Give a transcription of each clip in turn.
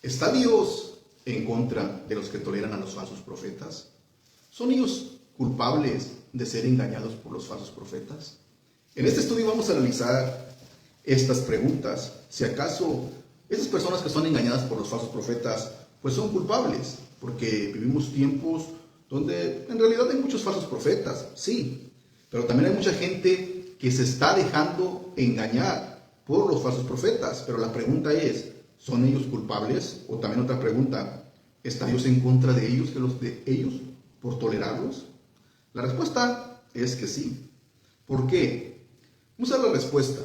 ¿Está Dios en contra de los que toleran a los falsos profetas? ¿Son ellos culpables de ser engañados por los falsos profetas? En este estudio vamos a analizar estas preguntas. Si acaso esas personas que son engañadas por los falsos profetas, pues son culpables, porque vivimos tiempos donde en realidad hay muchos falsos profetas, sí, pero también hay mucha gente que se está dejando engañar por los falsos profetas. Pero la pregunta es, ¿son ellos culpables? O también otra pregunta, ¿está Dios en contra de ellos, por tolerarlos? La respuesta es que sí. ¿Por qué? Vamos a ver la respuesta.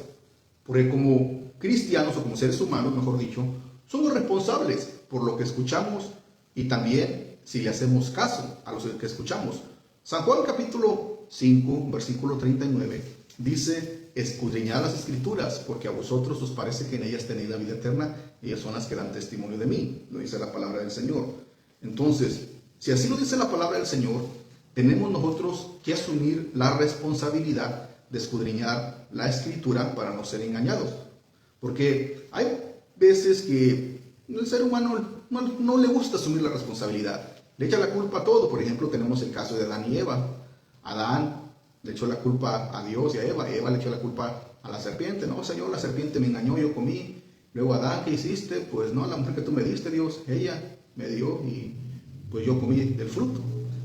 Porque como cristianos, o como seres humanos, mejor dicho, somos responsables por lo que escuchamos y también si le hacemos caso a lo que escuchamos. San Juan capítulo 5, versículo 39, dice: escudriñad las escrituras, porque a vosotros os parece que en ellas tenéis la vida eterna, y ellas son las que dan testimonio de mí, lo dice la palabra del Señor. Entonces, si así lo dice la palabra del Señor, tenemos nosotros que asumir la responsabilidad de escudriñar la escritura para no ser engañados. Porque hay veces que el ser humano no le gusta asumir la responsabilidad, le echa la culpa a todo. Por ejemplo, tenemos el caso de Adán y Eva. Adán le echó la culpa a Dios y a Eva. Eva le echó la culpa a la serpiente. No, Señor, la serpiente me engañó, yo comí. Luego, Adán, ¿qué hiciste? Pues no, la mujer que tú me diste, Dios, ella me dio y pues yo comí del fruto.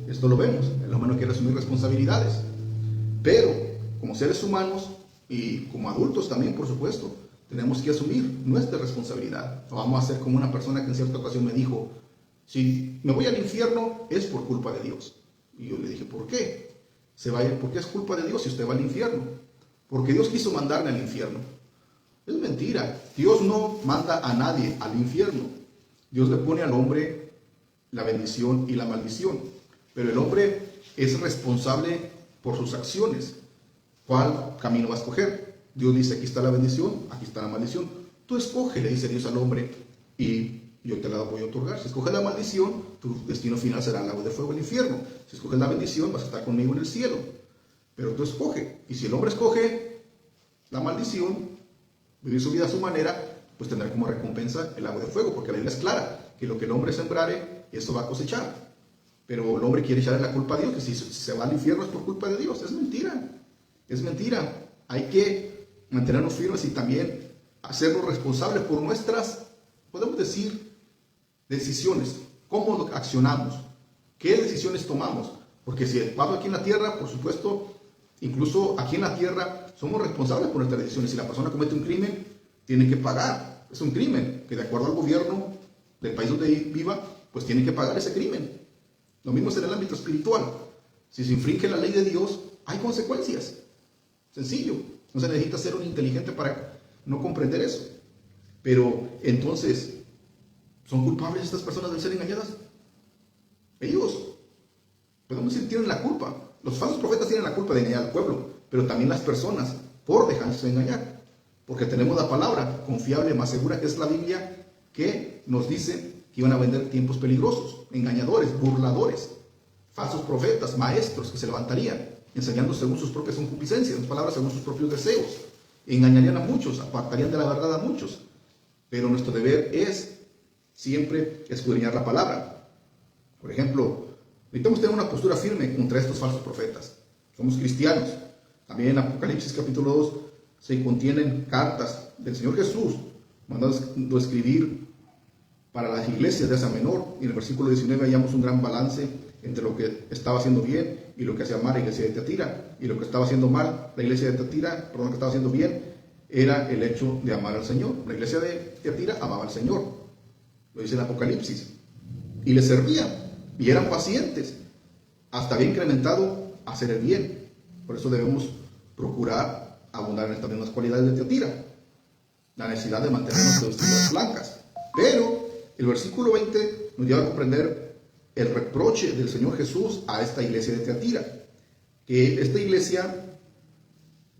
Esto lo vemos, el humano quiere asumir responsabilidades. Pero como seres humanos y como adultos también, por supuesto, tenemos que asumir nuestra responsabilidad. No vamos a ser como una persona que en cierta ocasión me dijo: si me voy al infierno es por culpa de Dios. Y yo le dije: ¿por qué? ¿Por qué es culpa de Dios si usted va al infierno? Porque Dios quiso mandarme al infierno. Es mentira. Dios no manda a nadie al infierno. Dios le pone al hombre la bendición y la maldición. Pero el hombre es responsable por sus acciones. ¿Cuál camino va a escoger? Dios dice: aquí está la bendición, aquí está la maldición. Tú escoge, le dice Dios al hombre, y yo te la voy a otorgar. Si escoges la maldición, tu destino final será el lago de fuego, el infierno. Si escoges la bendición, vas a estar conmigo en el cielo. Pero tú escoge. Y si el hombre escoge la maldición, vivir su vida a su manera, pues tendrá como recompensa el lago de fuego, porque la Biblia es clara, que lo que el hombre sembrare, eso va a cosechar. Pero el hombre quiere echarle la culpa a Dios, que si se va al infierno es por culpa de Dios. Es mentira. Es mentira. Hay que mantenernos firmes y también hacernos responsables por nuestras, podemos decir, decisiones. ¿Cómo accionamos? ¿Qué decisiones tomamos? Porque si vamos aquí en la tierra, por supuesto, incluso aquí en la tierra somos responsables por nuestras decisiones. Si la persona comete un crimen, tiene que pagar. Es un crimen que, de acuerdo al gobierno del país donde viva, pues tiene que pagar ese crimen. Lo mismo es en el ámbito espiritual. Si se infringe la ley de Dios, hay consecuencias. Sencillo. No se necesita ser un inteligente para no comprender eso. Pero entonces, ¿son culpables estas personas de ser engañadas? Ellos, podemos decir, tienen la culpa. Los falsos profetas tienen la culpa de engañar al pueblo, pero también las personas por dejarse engañar. Porque tenemos la palabra confiable, más segura, que es la Biblia, que nos dice que iban a vender tiempos peligrosos, engañadores, burladores, falsos profetas, maestros que se levantarían, enseñando según sus propias concupiscencias, en palabras, según sus propios deseos. Engañarían a muchos, apartarían de la verdad a muchos. Pero nuestro deber es siempre escudriñar la palabra. Por ejemplo, necesitamos tener una postura firme contra estos falsos profetas. Somos cristianos. También en Apocalipsis capítulo 2 se contienen cartas del Señor Jesús mandando escribir para las iglesias de Asia Menor. Y en el versículo 19 hallamos un gran balance entre lo que estaba haciendo bien y lo que hacía mal la iglesia de Tiatira. Y lo que estaba haciendo mal la iglesia de Tiatira, lo que estaba haciendo bien, era el hecho de amar al Señor. La iglesia de Tiatira amaba al Señor, lo dice el Apocalipsis, y le servían, y eran pacientes, hasta había incrementado hacer el bien. Por eso debemos procurar abundar en estas mismas cualidades de Tiatira, la necesidad de mantener nuestras vestiduras blancas. Pero el versículo 20 nos lleva a comprender el reproche del Señor Jesús a esta iglesia de Tiatira, que esta iglesia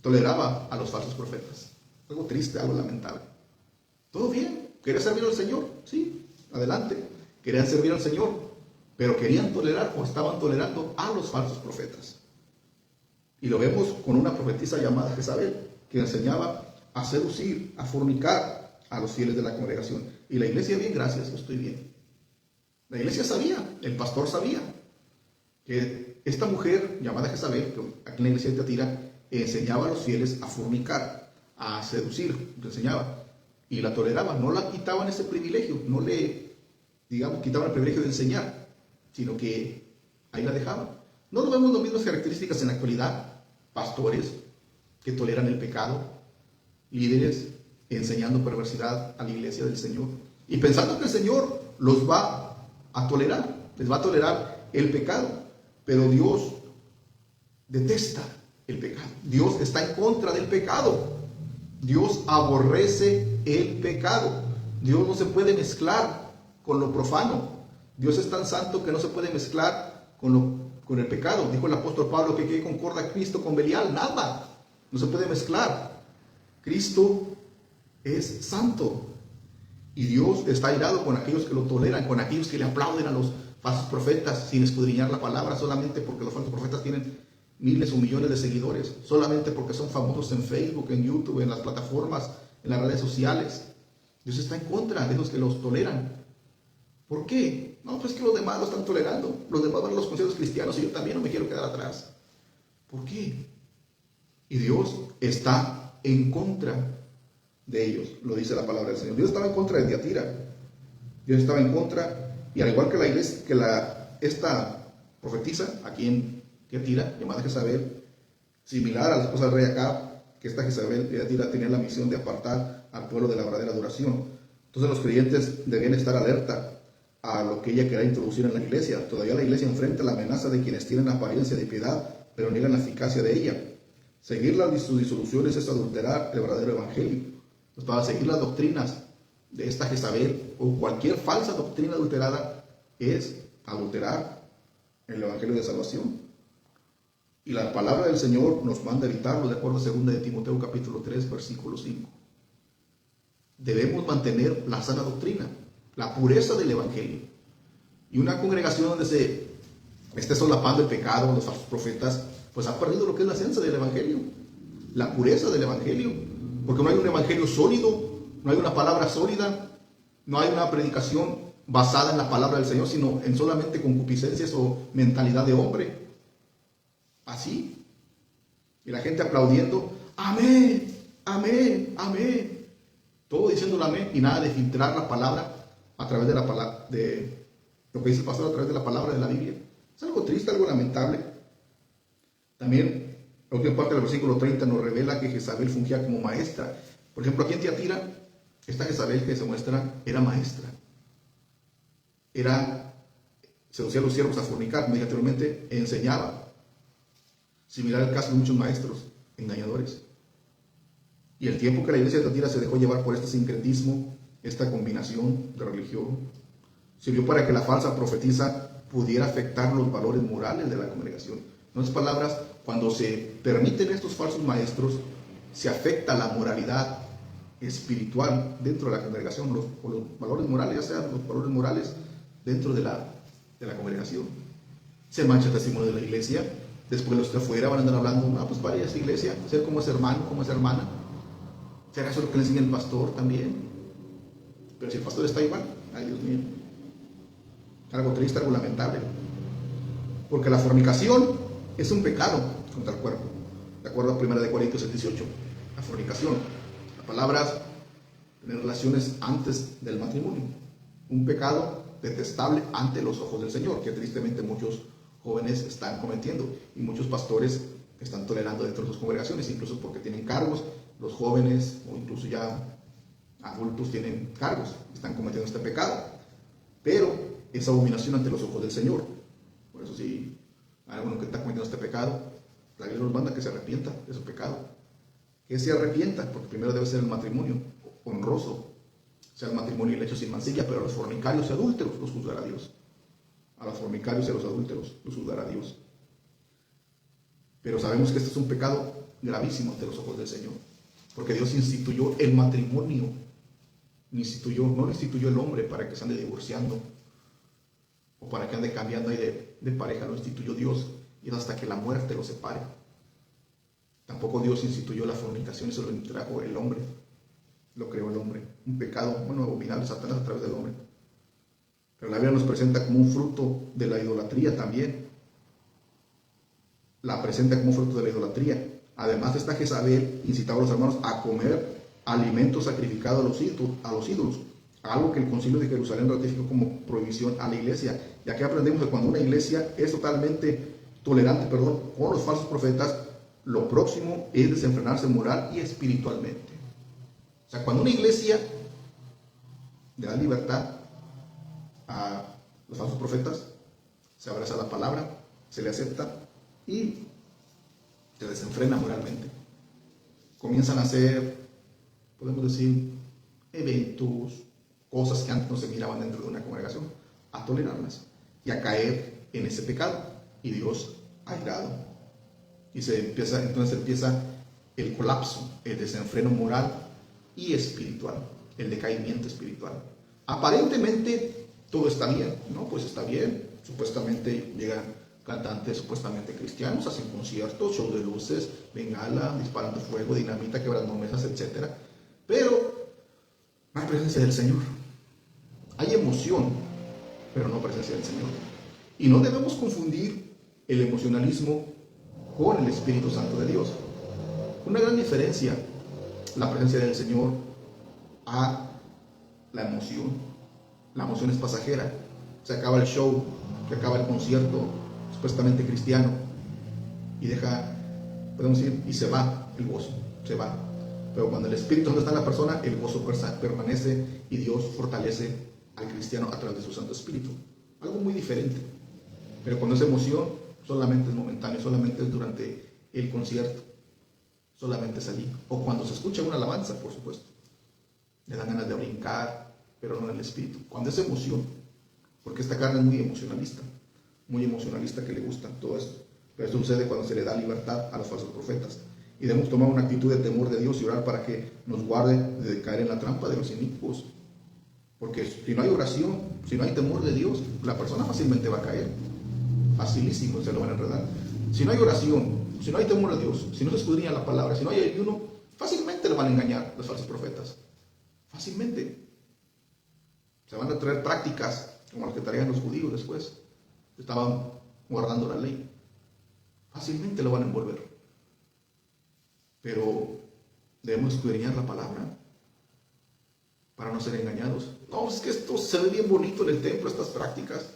toleraba a los falsos profetas. Algo triste, algo lamentable. Todo bien, quería servir al Señor, sí, adelante, querían servir al Señor, pero querían tolerar o estaban tolerando a los falsos profetas. Y lo vemos con una profetisa llamada Jezabel, que enseñaba a seducir, a fornicar a los fieles de la congregación. Y la iglesia, bien, gracias, yo estoy bien. La iglesia sabía, el pastor sabía, que esta mujer llamada Jezabel, que aquí en la iglesia de Tiatira, enseñaba a los fieles a fornicar, a seducir, lo enseñaba, y la toleraban, no la quitaban ese privilegio, no le, digamos, quitaban el privilegio de enseñar, sino que ahí la dejaban. No lo vemos las mismas características en la actualidad, pastores que toleran el pecado, líderes enseñando perversidad a la iglesia del Señor, y pensando que el Señor los va a tolerar, les va a tolerar el pecado, pero Dios detesta el pecado. Dios está en contra del pecado. Dios aborrece el pecado. Dios no se puede mezclar con lo profano. Dios es tan santo que no se puede mezclar con el pecado. Dijo el apóstol Pablo que ¿qué concorda Cristo con Belial? Nada. No se puede mezclar. Cristo es santo. Y Dios está airado con aquellos que lo toleran, con aquellos que le aplauden a los falsos profetas sin escudriñar la palabra, solamente porque los falsos profetas tienen miles o millones de seguidores, solamente porque son famosos en Facebook, en YouTube, en las plataformas, en las redes sociales. Dios está en contra de los que los toleran. ¿Por qué? No, pues que los demás lo están tolerando. Los demás van a los conciertos cristianos y yo también no me quiero quedar atrás. ¿Por qué? Y Dios está en contra de ellos, lo dice la palabra del Señor. Dios estaba en contra de Tiatira. Dios estaba en contra, y al igual que la iglesia, que esta profetisa aquí en Tiatira, llamada Jezabel, similar a la esposa del rey Acab, que esta Jezabel de Tiatira tenía la misión de apartar al pueblo de la verdadera adoración. Entonces los creyentes debían estar alerta a lo que ella quería introducir en la iglesia. Todavía la iglesia enfrenta la amenaza de quienes tienen apariencia de piedad, pero niegan la eficacia de ella. Seguir sus disoluciones es adulterar el verdadero evangelio. Pues para seguir las doctrinas de esta Jezabel o cualquier falsa doctrina adulterada es adulterar el evangelio de salvación. Y la palabra del Señor nos manda a evitarlo, de acuerdo a 2 de Timoteo capítulo 3, versículo 5. Debemos mantener la sana doctrina, la pureza del evangelio. Y una congregación donde se esté solapando el pecado, los falsos profetas, pues ha perdido lo que es la esencia del evangelio, la pureza del evangelio, porque no hay un evangelio sólido, no hay una palabra sólida, no hay una predicación basada en la palabra del Señor, sino en solamente concupiscencias o mentalidad de hombre. Así. Y la gente aplaudiendo, amén, amén, amén. Todo diciendo amén y nada de filtrar la palabra a través de la palabra, de lo que dice el pastor a través de la palabra de la Biblia. Es algo triste, algo lamentable. También la última parte del versículo 30 nos revela que Jezabel fungía como maestra. Por ejemplo, aquí en Tiatira, esta Jezabel que se muestra era maestra. Seducía a los siervos a fornicar, como dije anteriormente, enseñaba. Similar al caso de muchos maestros engañadores. Y el tiempo que la iglesia de Tiatira se dejó llevar por este sincretismo, esta combinación de religión, sirvió para que la falsa profetisa pudiera afectar los valores morales de la congregación. En otras palabras, cuando se permiten estos falsos maestros, se afecta la moralidad espiritual dentro de la congregación, los valores morales, ya sean los valores morales dentro de la congregación. Se mancha el testimonio de la iglesia. Después los que afuera van a andar hablando, pues vaya a esa iglesia, ser como es hermano, como es hermana. ¿Será eso lo que le enseña el pastor también? Pero si el pastor está igual, ay Dios mío, algo triste, algo lamentable. Porque la fornicación es un pecado contra el cuerpo, de acuerdo a 1 Corintios 18. La fornicación, las palabras, tener relaciones antes del matrimonio, un pecado detestable ante los ojos del Señor, que tristemente muchos jóvenes están cometiendo y muchos pastores están tolerando dentro de sus congregaciones, incluso porque tienen cargos. Los jóvenes o incluso ya adultos tienen cargos, están cometiendo este pecado, pero es abominación ante los ojos del Señor. Por eso si hay alguno que está cometiendo este pecado, la Biblia nos manda que se arrepienta de su pecado, que se arrepienta, porque primero debe ser el matrimonio honroso, sea el matrimonio y el hecho sin mancilla, pero a los fornicarios y adúlteros los juzgará Dios. A los fornicarios y a los adúlteros los juzgará Dios. Pero sabemos que este es un pecado gravísimo ante los ojos del Señor, porque Dios instituyó el matrimonio, no lo instituyó el hombre para que se ande divorciando o para que ande cambiando ahí de pareja, lo instituyó Dios, y es hasta que la muerte lo separe. Tampoco Dios instituyó la fornicación, eso lo trajo el hombre. lo creó el hombre. Un pecado, abominable, Satanás a través del hombre. Pero la Biblia nos presenta como un fruto de la idolatría también. La presenta como un fruto de la idolatría. Además está Jezabel incitaba a los hermanos a comer alimentos sacrificados a los ídolos. Algo que el Concilio de Jerusalén ratificó como prohibición a la iglesia. Y aquí aprendemos que cuando una iglesia es totalmente tolerante, con los falsos profetas, lo próximo es desenfrenarse moral y espiritualmente. O sea, cuando una iglesia le da libertad a los falsos profetas, se abraza la palabra, se le acepta y se desenfrena moralmente. Comienzan a hacer, podemos decir, eventos, cosas que antes no se miraban dentro de una congregación, a tolerarlas y a caer en ese pecado. Y Dios ha airado. Y entonces empieza el colapso, el desenfreno moral y espiritual, el decaimiento espiritual. Aparentemente todo está bien, ¿no? Pues está bien. Supuestamente llegan cantantes supuestamente cristianos, hacen conciertos, show de luces, bengala, disparando fuego, dinamita, quebrando mesas, etc. Pero no hay presencia del Señor. Hay emoción, pero no presencia del Señor. Y no debemos confundir el emocionalismo con el Espíritu Santo de Dios. Una gran diferencia, la presencia del Señor a la emoción. La emoción es pasajera. Se acaba el show, se acaba el concierto supuestamente cristiano y podemos decir, y se va el gozo, se va. Pero cuando el Espíritu Santo está en la persona, el gozo permanece y Dios fortalece al cristiano a través de su Santo Espíritu. Algo muy diferente. Pero cuando es emoción, solamente es momentáneo, solamente es durante el concierto, solamente es allí. O cuando se escucha una alabanza, por supuesto. Le dan ganas de brincar, pero no en el espíritu. Cuando es emoción, porque esta carne es muy emocionalista que le gusta todo esto. Pero esto sucede cuando se le da libertad a los falsos profetas. Y debemos tomar una actitud de temor de Dios y orar para que nos guarde de caer en la trampa de los inicuos. Porque si no hay oración, si no hay temor de Dios, la persona fácilmente va a caer. Facilísimo, se lo van a enredar. Si no hay oración, si no hay temor de Dios, si no se escudriña la palabra, si no hay ayuno, fácilmente le van a engañar los falsos profetas. Fácilmente. Se van a traer prácticas como las que traían los judíos después. Estaban guardando la ley. Fácilmente lo van a envolver. Pero debemos escudriñar la palabra para no ser engañados. No, es que esto se ve bien bonito en el templo, estas prácticas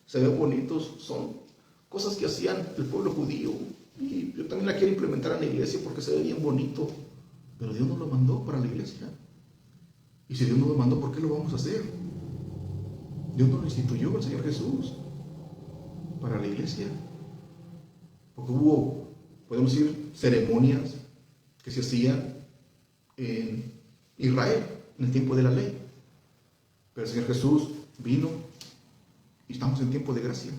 se ven bonitos, son cosas que hacían el pueblo judío y yo también la quiero implementar en la iglesia porque se ve bien bonito, pero Dios nos lo mandó para la iglesia. Y si Dios nos lo mandó, ¿por qué lo vamos a hacer? Dios nos lo instituyó, el Señor Jesús, para la iglesia. Porque hubo, podemos decir, ceremonias que se hacían en Israel en el tiempo de la ley. Pero el Señor Jesús vino y estamos en tiempo de gracia.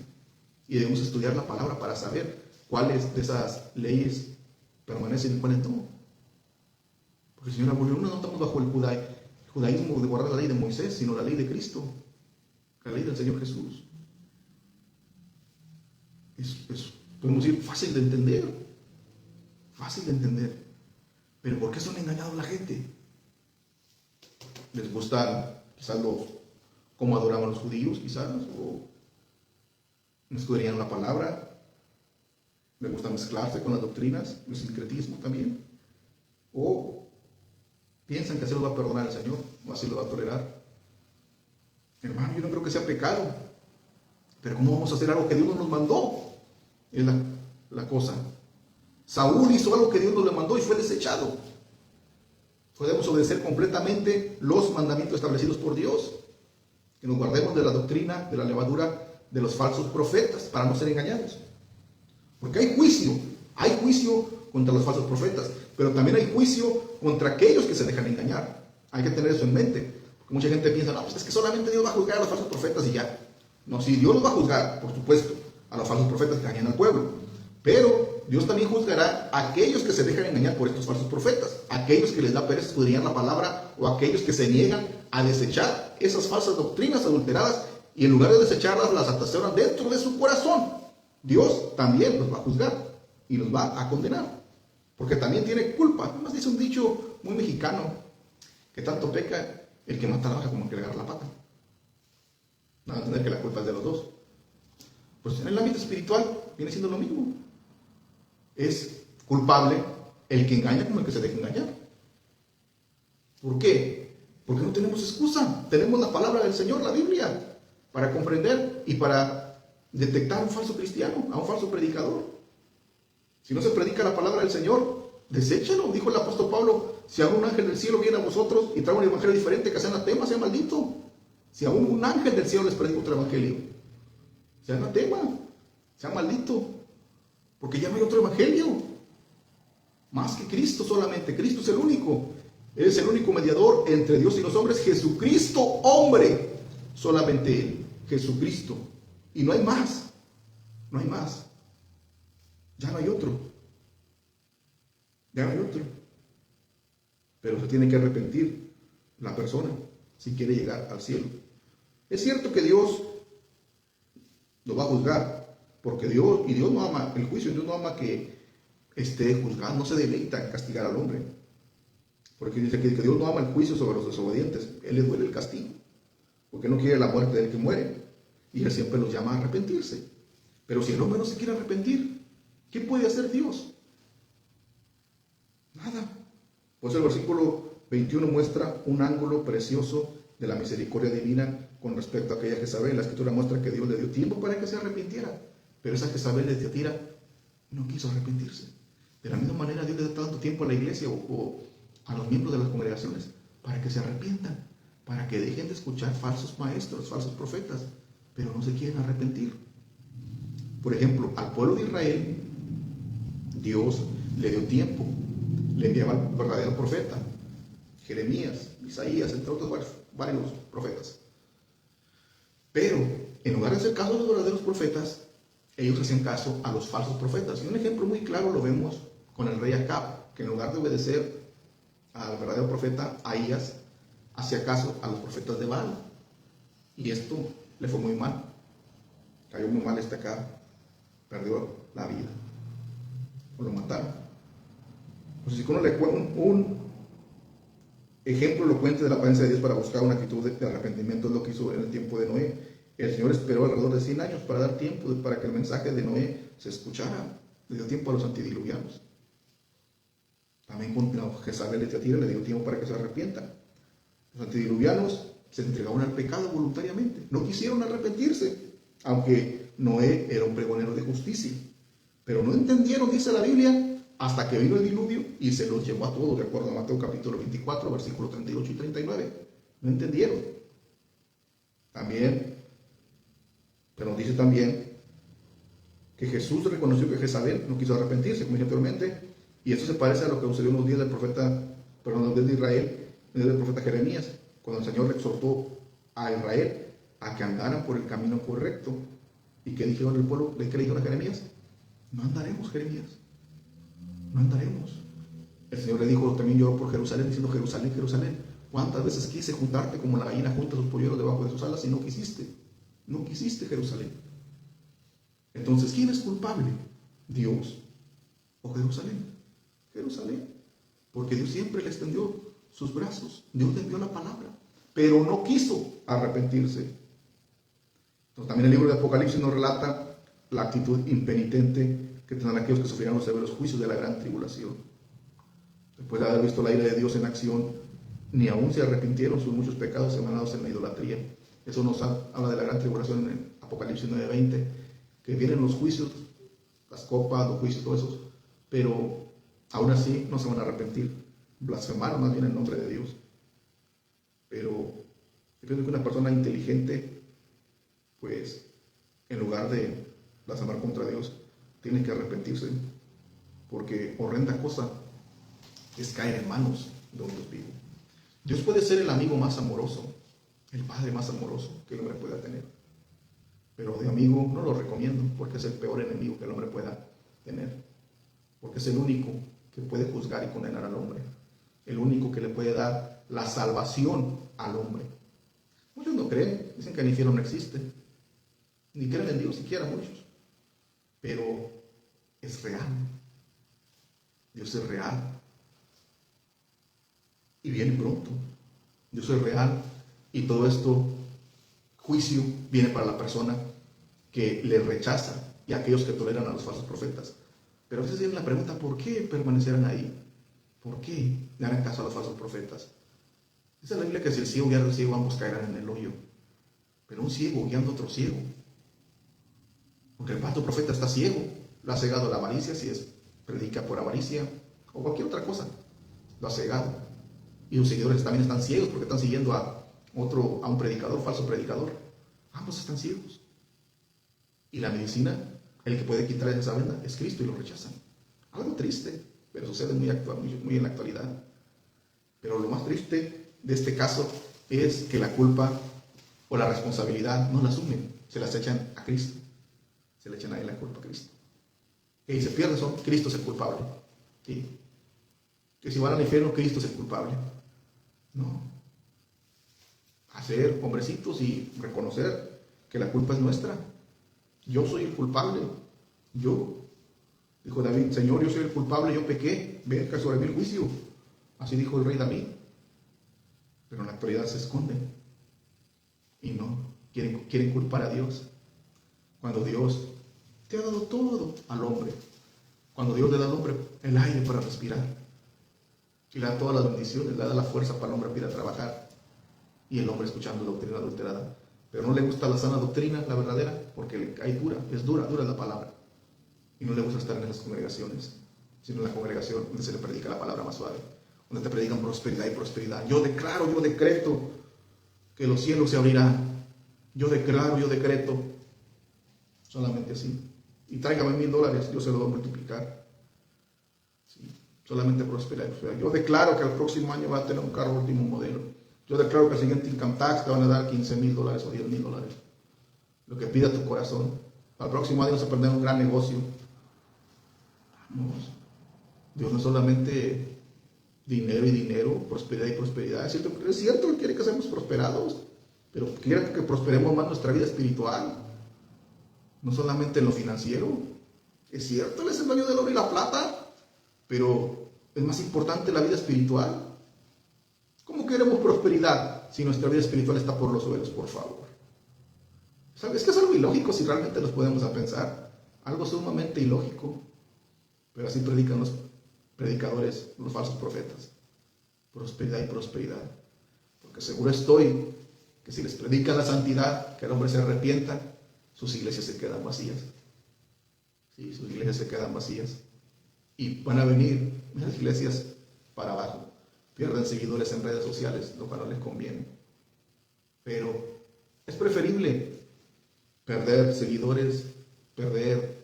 Y debemos estudiar la palabra para saber cuáles de esas leyes permanecen y cuáles no. Porque el Señor abolió, no estamos bajo el judaísmo de guardar la ley de Moisés, sino la ley de Cristo, la ley del Señor Jesús. Es podemos decir, fácil de entender. Fácil de entender. Pero ¿por qué son engañados la gente? Les gustan quizás cómo adoraban los judíos, quizás, o no escudriñan la palabra, les gusta mezclarse con las doctrinas, el sincretismo también, o piensan que así lo va a perdonar el Señor, o así lo va a tolerar. Hermano, yo no creo que sea pecado, pero ¿cómo vamos a hacer algo que Dios no nos mandó? Es la cosa. Saúl hizo algo que Dios no le mandó y fue desechado. Podemos obedecer completamente los mandamientos establecidos por Dios. Que nos guardemos de la doctrina, de la levadura de los falsos profetas, para no ser engañados. Porque hay juicio contra los falsos profetas, pero también hay juicio contra aquellos que se dejan engañar. Hay que tener eso en mente. Porque mucha gente piensa, no, pues es que solamente Dios va a juzgar a los falsos profetas y ya. No, sí, Dios los va a juzgar, por supuesto, a los falsos profetas que engañan al pueblo. Pero Dios también juzgará a aquellos que se dejan engañar por estos falsos profetas, aquellos que les da pereza escudriñar la palabra, o aquellos que se niegan a desechar esas falsas doctrinas adulteradas y en lugar de desecharlas las atasoran dentro de su corazón. Dios también los va a juzgar y los va a condenar, porque también tiene culpa. Además dice un dicho muy mexicano ¿Qué tanto peca el que mata la vaca como el que le agarra la pata? No van a entender que la culpa es de los dos. Pues en el ámbito espiritual viene siendo lo mismo. Es culpable el que engaña como el que se deja engañar. ¿Por qué? Porque no tenemos excusa. Tenemos la palabra del Señor, la Biblia, para comprender y para detectar a un falso cristiano, a un falso predicador. Si no se predica la palabra del Señor, deséchalo. Dijo el apóstol Pablo: si aún un ángel del cielo viene a vosotros y trae un evangelio diferente que sea anatema, sea maldito. Si aún un ángel del cielo les predica otro evangelio, sea anatema, sea maldito. Porque ya no hay otro evangelio más que Cristo solamente. Cristo es el único. Él es el único mediador entre Dios y los hombres. Jesucristo, hombre. Solamente Él, Jesucristo. Y no hay más. No hay más. Ya no hay otro. Ya no hay otro. Pero se tiene que arrepentir la persona si quiere llegar al cielo. Es cierto que Dios lo va a juzgar, porque Dios no ama el juicio. Dios no ama que esté juzgado, no se deleita en castigar al hombre. Porque dice que Dios no ama el juicio sobre los desobedientes. Él le duele el castigo, porque no quiere la muerte del que muere. Y Él siempre los llama a arrepentirse. Pero si el hombre no se quiere arrepentir, ¿qué puede hacer Dios? Nada. Pues el versículo 21 muestra un ángulo precioso de la misericordia divina con respecto a aquella Jezabel. La escritura muestra que Dios le dio tiempo para que se arrepintiera, pero esa Jezabel de Tiatira no quiso arrepentirse. De la misma manera, Dios le da tanto tiempo a la iglesia o a los miembros de las congregaciones para que se arrepientan, para que dejen de escuchar falsos maestros, falsos profetas, pero no se quieren arrepentir. Por ejemplo, al pueblo de Israel, Dios le dio tiempo, le enviaba al verdadero profeta, Jeremías, Isaías, entre otros varios profetas. Pero en lugar de hacer caso a los verdaderos profetas, ellos hacían caso a los falsos profetas. Y un ejemplo muy claro lo vemos con el rey Acab, que en lugar de obedecer al verdadero profeta Ahías, hacía caso a los profetas de Baal. Y esto le fue muy mal. Cayó muy mal Acab, perdió la vida, o lo mataron. Entonces, si uno le cuenta un ejemplo elocuente de la paciencia de Dios para buscar una actitud de arrepentimiento, es lo que hizo en el tiempo de Noé. El Señor esperó alrededor de 100 años para dar tiempo para que el mensaje de Noé se escuchara. Le dio tiempo a los antidiluvianos. También con Jezabel de Tiatira le dio tiempo para que se arrepientan. Los antidiluvianos se entregaron al pecado voluntariamente. No quisieron arrepentirse, aunque Noé era un pregonero de justicia. Pero no entendieron, dice la Biblia, hasta que vino el diluvio y se los llevó a todos, de acuerdo a Mateo capítulo 24, versículos 38 y 39. No entendieron. También, pero nos dice también que Jesús reconoció que Jezabel no quiso arrepentirse, como dije anteriormente, y esto se parece a lo que sucedió en los días del profeta, perdón, en los días de Israel, en los días del profeta Jeremías, cuando el Señor exhortó a Israel a que andaran por el camino correcto. ¿Y qué dijeron el pueblo? ¿Qué le dijeron a Jeremías? No andaremos, Jeremías. No andaremos. El Señor le dijo, también lloró por Jerusalén, diciendo: Jerusalén, Jerusalén, ¿cuántas veces quise juntarte como la gallina junta sus polluelos debajo de sus alas y no quisiste? No quisiste, Jerusalén. Entonces, ¿quién es culpable? ¿Dios o Jerusalén? Jerusalén. Porque Dios siempre le extendió sus brazos. Dios le envió la palabra, pero no quiso arrepentirse. Entonces, también el libro de Apocalipsis nos relata la actitud impenitente que tendrán aquellos que sufrirán los severos juicios de la gran tribulación. Después de haber visto la ira de Dios en acción, ni aún se arrepintieron sus muchos pecados emanados en la idolatría. Eso nos habla de la gran tribulación en Apocalipsis 9:20, que vienen los juicios, las copas, los juicios, todo eso, pero aún así no se van a arrepentir. Blasfemaron más bien el nombre de Dios. Pero yo pienso que una persona inteligente, pues, en lugar de blasfemar contra Dios, tiene que arrepentirse, porque horrenda cosa es caer en manos de un Dios vivo. Dios puede ser el amigo más amoroso, el padre más amoroso que el hombre pueda tener, pero de amigo no lo recomiendo, porque es el peor enemigo que el hombre pueda tener, porque es el único que puede juzgar y condenar al hombre, el único que le puede dar la salvación al hombre. Muchos no creen, dicen que el infierno no existe, ni creen en Dios siquiera muchos, pero es real. Dios es real y viene pronto. Dios es real y todo esto, juicio, viene para la persona que le rechaza y a aquellos que toleran a los falsos profetas. Pero a veces viene la pregunta, ¿por qué permanecerán ahí? ¿Por qué le harán caso a los falsos profetas? Dice la Biblia que si el ciego guiara al ciego, ambos caerán en el hoyo. Pero un ciego guiando a otro ciego. Porque el falso profeta está ciego. Lo ha cegado la avaricia, si es predica por avaricia o cualquier otra cosa. Lo ha cegado. Y los seguidores también están ciegos porque están siguiendo a un predicador, falso predicador. Ambos están ciegos. Y la medicina, el que puede quitar esa venda, es Cristo y lo rechazan. Algo triste, pero sucede muy en la actualidad. Pero lo más triste de este caso es que la culpa o la responsabilidad no la asumen, se las echan a Cristo. Se le echan a él la culpa a Cristo. Y se pierde son, Cristo es el culpable. ¿Sí? Que si van al infierno, Cristo es el culpable. No. Hacer hombrecitos y reconocer que la culpa es nuestra. Yo soy el culpable. Yo. Dijo David, Señor, yo soy el culpable, yo pequé, venga sobre mí el juicio. Así dijo el rey David. Pero en la actualidad se esconden. Y no, quieren culpar a Dios. Cuando Dios te ha dado todo al hombre. Cuando Dios le da al hombre el aire para respirar. Y le da todas las bendiciones, le da la fuerza para el hombre para ir a trabajar. Y el hombre escuchando doctrina adulterada. Pero no le gusta la sana doctrina, la verdadera, porque le cae dura, es dura la palabra. Y no le gusta estar en esas congregaciones, sino en la congregación donde se le predica la palabra más suave, donde te predican prosperidad y prosperidad. Yo declaro, yo decreto que los cielos se abrirán. Yo declaro, yo decreto. Solamente así. Y tráigame $1,000, yo se lo voy a multiplicar. Sí, solamente prosperidad. Yo declaro que el próximo año va a tener un carro último modelo. Yo declaro que el siguiente income tax te van a dar $15,000 o $10,000. Lo que pida tu corazón. Al próximo año vas a perder un gran negocio. Vamos. Dios no es solamente dinero y dinero, prosperidad y prosperidad. Es cierto que quiere que seamos prosperados, pero quiere que prosperemos más nuestra vida espiritual. No solamente en lo financiero. Es cierto, Él es el dueño del oro y la plata, pero es más importante la vida espiritual. ¿Cómo queremos prosperidad si nuestra vida espiritual está por los suelos, por favor? ¿Sabes? Es que es algo ilógico si realmente nos podemos a pensar. Algo sumamente ilógico. Pero así predican los predicadores, los falsos profetas. Prosperidad y prosperidad. Porque seguro estoy que si les predican la santidad, que el hombre se arrepienta, sus iglesias se quedan vacías. Sí, sus iglesias se quedan vacías. Y van a venir las iglesias para abajo. Pierden seguidores en redes sociales, lo cual no les conviene. Pero es preferible perder seguidores, perder,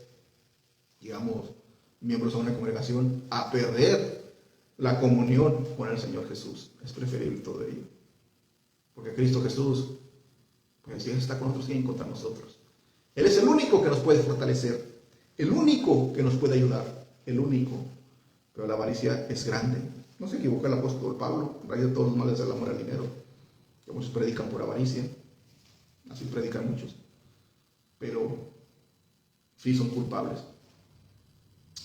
digamos, miembros de una congregación, a perder la comunión con el Señor Jesús. Es preferible todo ello. Porque Cristo Jesús, pues si Él está con nosotros, ¿quién contra nosotros? Él es el único que nos puede fortalecer, el único que nos puede ayudar, el único. Pero la avaricia es grande. No se equivoca el apóstol Pablo, raíz de todos los males del amor al dinero, que muchos predican por avaricia, así predican muchos, pero sí son culpables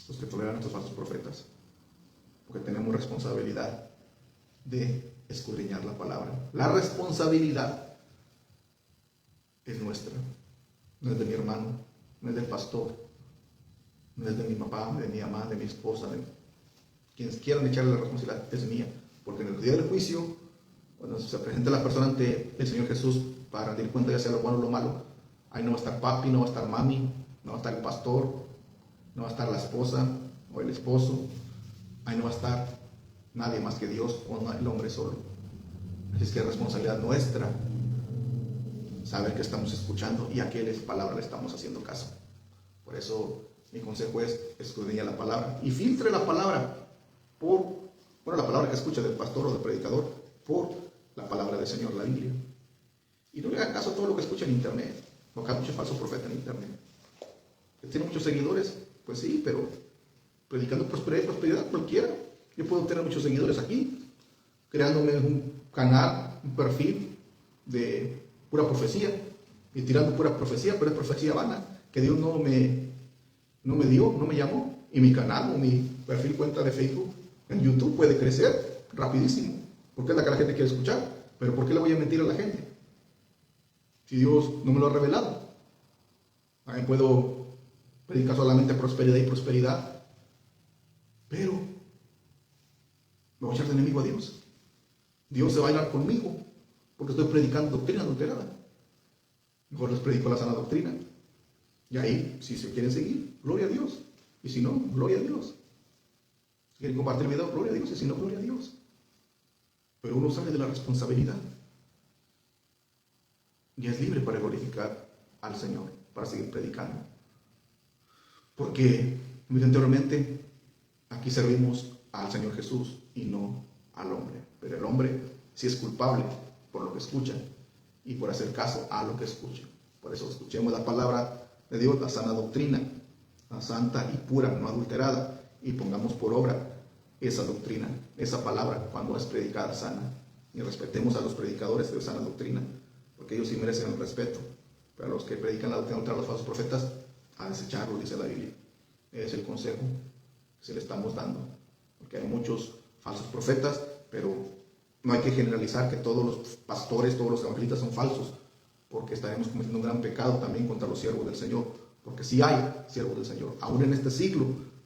los que toleran a estos falsos profetas, porque tenemos responsabilidad de escudriñar la palabra. La responsabilidad es nuestra, no es de mi hermano, no es del pastor, no es de mi papá, de mi mamá, de mi esposa, de quienes quieran echarle la responsabilidad, es mía, porque en el día del juicio, cuando se presente la persona ante el Señor Jesús para rendir cuenta ya sea lo bueno o lo malo, ahí no va a estar papi, no va a estar mami, no va a estar el pastor, no va a estar la esposa o el esposo, ahí no va a estar nadie más que Dios o el hombre solo. Así es que es responsabilidad nuestra saber que estamos escuchando y a qué palabra le estamos haciendo caso. Por eso mi consejo es escudriñar la palabra y filtre la palabra la palabra que escucha del pastor o del predicador por la palabra del Señor, la Biblia. Y no le haga caso a todo lo que escucha en internet, porque hay mucho falso profeta en internet. Que tiene muchos seguidores, pues sí, pero predicando prosperidad y prosperidad cualquiera. Yo puedo tener muchos seguidores aquí, creándome un canal, un perfil de pura profecía, y tirando pura profecía, pero es profecía vana, que Dios no me dio, no me llamó. Y mi canal o mi perfil, cuenta de Facebook, en YouTube puede crecer rapidísimo, porque es la que la gente quiere escuchar. Pero ¿por qué le voy a mentir a la gente? Si Dios no me lo ha revelado. También puedo predicar solamente prosperidad y prosperidad, pero me voy a echar de enemigo a Dios. Dios se va a ir conmigo porque estoy predicando doctrina adulterada. Mejor les predico la sana doctrina. Y ahí, si se quieren seguir, gloria a Dios. Y si no, gloria a Dios. Si quieren compartir el video, gloria a Dios. Y si no, gloria a Dios. Pero uno sale de la responsabilidad. Y es libre para glorificar al Señor, para seguir predicando. Porque, como dije anteriormente, aquí servimos al Señor Jesús y no al hombre. Pero el hombre sí es culpable por lo que escucha y por hacer caso a lo que escucha. Por eso escuchemos la palabra de Dios, la sana doctrina, la santa y pura, no adulterada, y pongamos por obra esa doctrina, esa palabra cuando es predicada sana. Y respetemos a los predicadores de sana doctrina, porque ellos sí merecen el respeto. Pero a los que predican la doctrina contra los falsos profetas, a desecharlo, dice la Biblia. Es el consejo que se le estamos dando. Porque hay muchos falsos profetas, pero no hay que generalizar que todos los pastores, todos los evangelistas son falsos, porque estaremos cometiendo un gran pecado también contra los siervos del Señor. Porque sí hay siervos del Señor. Aún en este siglo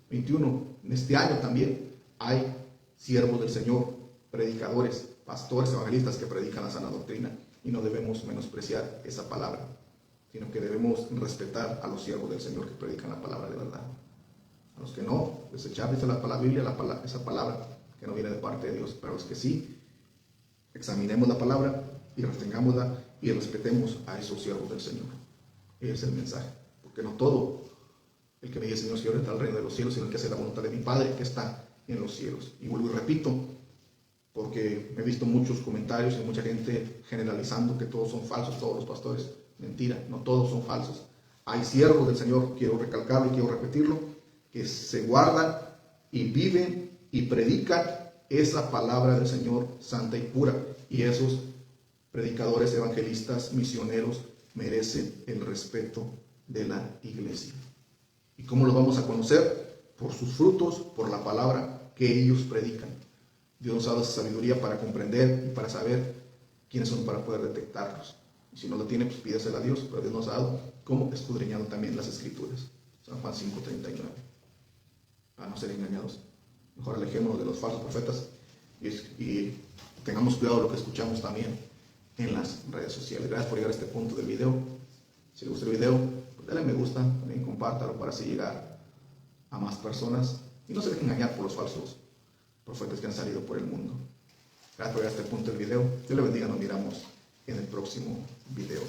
XXI, en este año también, hay siervos del Señor, predicadores, pastores, evangelistas que predican la sana doctrina. Y no debemos menospreciar esa palabra, sino que debemos respetar a los siervos del Señor que predican la palabra de verdad. A los que no, desechar, dice la palabra Biblia, esa palabra que no viene de parte de Dios. Pero a los que sí, examinemos la palabra y retengámosla y respetemos a esos siervos del Señor. Ese es el mensaje. Porque no todo el que me dice Señor, Señor, está al reino de los cielos, sino el que hace la voluntad de mi Padre que está en los cielos. Y vuelvo y repito, porque he visto muchos comentarios y mucha gente generalizando que todos son falsos, todos los pastores. Mentira, no todos son falsos. Hay siervos del Señor, quiero recalcarlo y quiero repetirlo, que se guardan y viven y predican esa palabra del Señor santa y pura. Y esos predicadores, evangelistas, misioneros merecen el respeto de la iglesia. ¿Y cómo los vamos a conocer? Por sus frutos, por la palabra que ellos predican. Dios nos ha dado esa sabiduría para comprender y para saber quiénes son, para poder detectarlos. Y si no lo tiene, pues pídesela a Dios, pero Dios nos ha dado como escudriñando también las Escrituras. San Juan 5:39. Para no ser engañados. Mejor alejémonos de los falsos profetas y tengamos cuidado de lo que escuchamos también en las redes sociales. Gracias por llegar a este punto del video. Si les gustó el video, pues dale me gusta, también compártalo para así llegar a más personas y no se dejen engañar por los falsos profetas que han salido por el mundo. Gracias por llegar a este punto del video. Dios le bendiga, nos miramos en el próximo video.